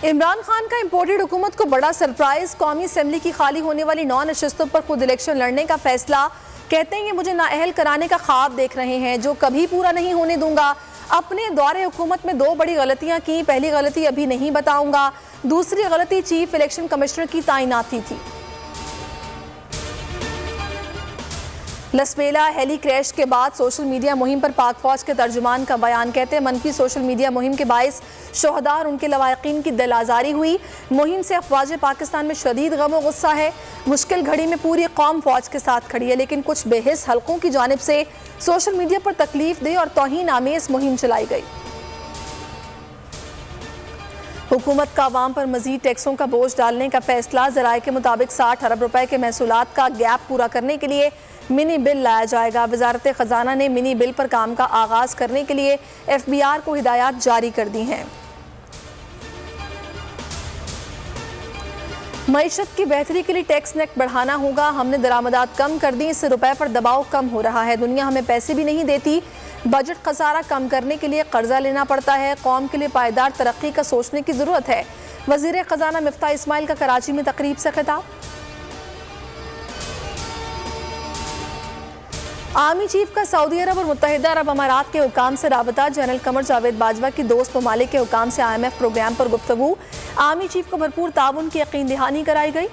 इमरान खान का इम्पोर्टेड हुकूमत को बड़ा सरप्राइज। कौमी असेंबली की खाली होने वाली 9 नशस्तों पर खुद इलेक्शन लड़ने का फैसला। कहते हैं ये मुझे नाअहल कराने का ख्वाब देख रहे हैं जो कभी पूरा नहीं होने दूंगा। अपने दौरे हुकूमत में 2 बड़ी गलतियां की। पहली गलती अभी नहीं बताऊंगा, दूसरी गलती चीफ इलेक्शन कमिश्नर की तैनाती थी। लसबेला हेली क्रैश के बाद सोशल मीडिया मुहिम पर पाक फौज के तर्जुमान का बयान। कहते हैं मनफी सोशल मीडिया मुहिम के बाइस शोहदा और उनके लवाकिन की दिल आज़ारी हुई। मुहिम से अफवाज पाकिस्तान में शदीद गम और गुस्सा है। मुश्किल घड़ी में पूरी कौम फौज के साथ खड़ी है, लेकिन कुछ बेहिस हलकों की जानिब से सोशल मीडिया पर तकलीफ दे और तौहीन आमेज मुहिम चलाई गई। हुकूमत का अवाम पर मजीद टैक्सों का बोझ डालने का फैसला। ज़राए के मुताबिक 60 अरब रुपए के महसूलात का गैप पूरा करने के लिए मिनी बिल लाया जाएगा। वजारत ख़जाना ने मिनी बिल पर काम का आगाज़ करने के लिए FBR को हिदायत जारी कर दी हैं। मईशत की बेहतरी के लिए टैक्स नेट बढ़ाना होगा। हमने दरामदात कम कर दी, इससे रुपए पर दबाव कम हो रहा है। दुनिया हमें पैसे भी नहीं देती। बजट खसारा कम करने के लिए कर्जा लेना पड़ता है। कौम के लिए पायदार तरक्की का सोचने की ज़रूरत है। वज़ीर ख़जाना मिफ्ता इस्माइल का कराची में तकरीब से खिताब। आर्मी चीफ का सऊदी अरब और मुत्तहिदा अरब अमारात के हुकाम से राबता। जनरल कमर जावेद बाजवा की दोस्त ममालिक के हुकाम से IMF प्रोग्राम पर गुफ्तगू। आर्मी चीफ को भरपूर ताउन की यकीन दहानी कराई गई।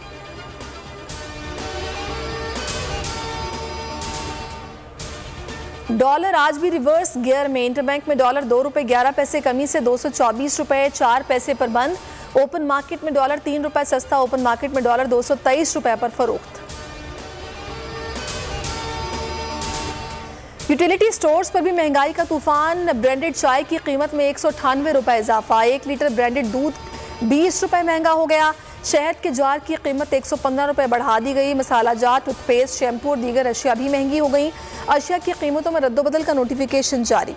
डॉलर आज भी रिवर्स गियर में। इंटरबैंक में डॉलर 2 रुपये 11 पैसे कमी से 224 रुपये 4 पैसे पर बंद। ओपन मार्केट में डॉलर 3 रुपये सस्ता। ओपन मार्केट में डॉलर 223 रुपये पर फरोख्त। यूटिलिटी स्टोर्स पर भी महंगाई का तूफान। ब्रांडेड चाय की कीमत में 198 रुपये इजाफा। 1 लीटर ब्रांडेड दूध 20 रुपये महंगा हो गया। शहद के जार की कीमत 115 रुपये बढ़ा दी गई। मसाला जार, टूथपेस्ट, शैम्पू और दीगर अशिया भी महंगी हो गई। अशिया की कीमतों में रद्दोबदल का नोटिफिकेशन जारी।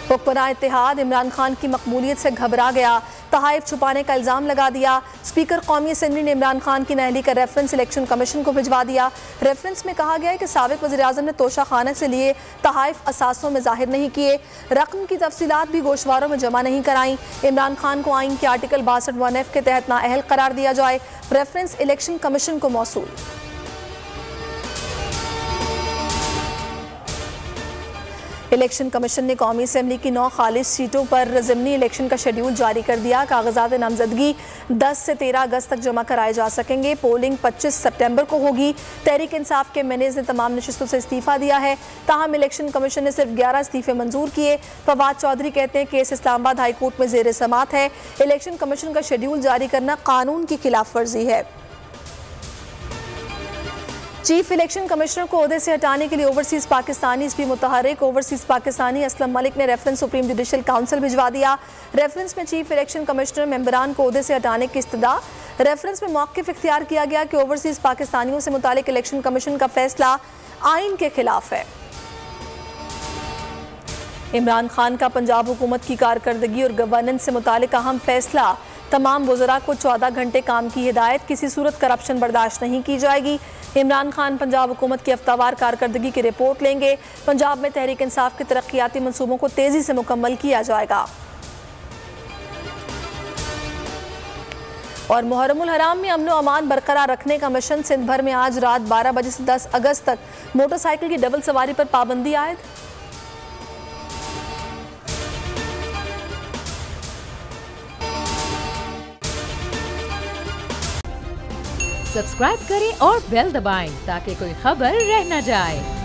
हुक्मरान इत्तेहाद इमरान खान की मकबूलियत से घबरा गया। तहाइफ छुपाने का इल्ज़ाम लगा दिया। स्पीकर कौमी असेंबली ने इमरान खान की नाअहली का रेफरेंस इलेक्शन कमीशन को भिजवा दिया। रेफरेंस में कहा गया है कि साबिक वज़ीर-ए-आज़म ने तोशा खाने से लिए तहाइफ असासों में जाहिर नहीं किए। रकम की तफसीलात भी गोशवारों में जमा नहीं कराई। इमरान खान को आइन के आर्टिकल 62(1)(f) के तहत नाअहल करार दिया जाए। रेफरेंस इलेक्शन कमीशन को मौसूल। इलेक्शन कमीशन ने कौमी असेंबली की 9 खालिज सीटों पर ज़िमनी इलेक्शन का शेड्यूल जारी कर दिया। कागजात नामजदगी 10 से 13 अगस्त तक जमा कराए जा सकेंगे। पोलिंग 25 सितंबर को होगी। तहरीक इंसाफ के मैनेज ने तमाम नशिस्तों से इस्तीफ़ा दिया है। ताहम इलेक्शन कमीशन ने सिर्फ 11 इस्तीफ़े मंजूर किए। फवाद चौधरी कहते हैं केस इस्लामाबाद हाई कोर्ट में ज़ेर समात है। इलेक्शन कमीशन का शेड्यूल जारी करना कानून की खिलाफ वर्जी है। चीफ इलेक्शन कमिश्नर को ओहदे से हटाने के लिए ओवरसीज पाकिस्तानी एसपी मुतहर्रिक ओवरसीज पाकिस्तानी असलम मलिक ने रेफरेंस सुप्रीम जुडिशल काउंसिल भिजवा दिया। रेफरेंस में चीफ इलेक्शन कमिश्नर मेंबरान को ओहदे से हटाने की इस्तदा। रेफरेंस में मौक़िफ़ इख्तियार किया गया कि ओवरसीज पाकिस्तानियों से मुतालिक इलेक्शन कमीशन का फैसला आइन के खिलाफ है। इमरान खान का पंजाब हुकूमत की कारकर्दगी और गवर्नेंस से मुतालिक अहम फैसला। तमाम वज़रा को 14 घंटे काम की हिदायत। किसी सूरत करप्शन बर्दाश्त नहीं की जाएगी। इमरान खान पंजाब हुकूमत की हफ्तावार कारकर्दगी की रिपोर्ट लेंगे। पंजाब में तहरीक इंसाफ के तरक्याती मनसूबों को तेज़ी से मुकम्मल किया जाएगा। और मुहर्रमुल हराम में अमन व अमान बरकरार रखने का मिशन। सिंध भर में आज रात 12 बजे से 10 अगस्त तक मोटरसाइकिल की डबल सवारी पर पाबंदी आयद। सब्सक्राइब करें और बेल दबाएं ताकि कोई खबर रह न जाए।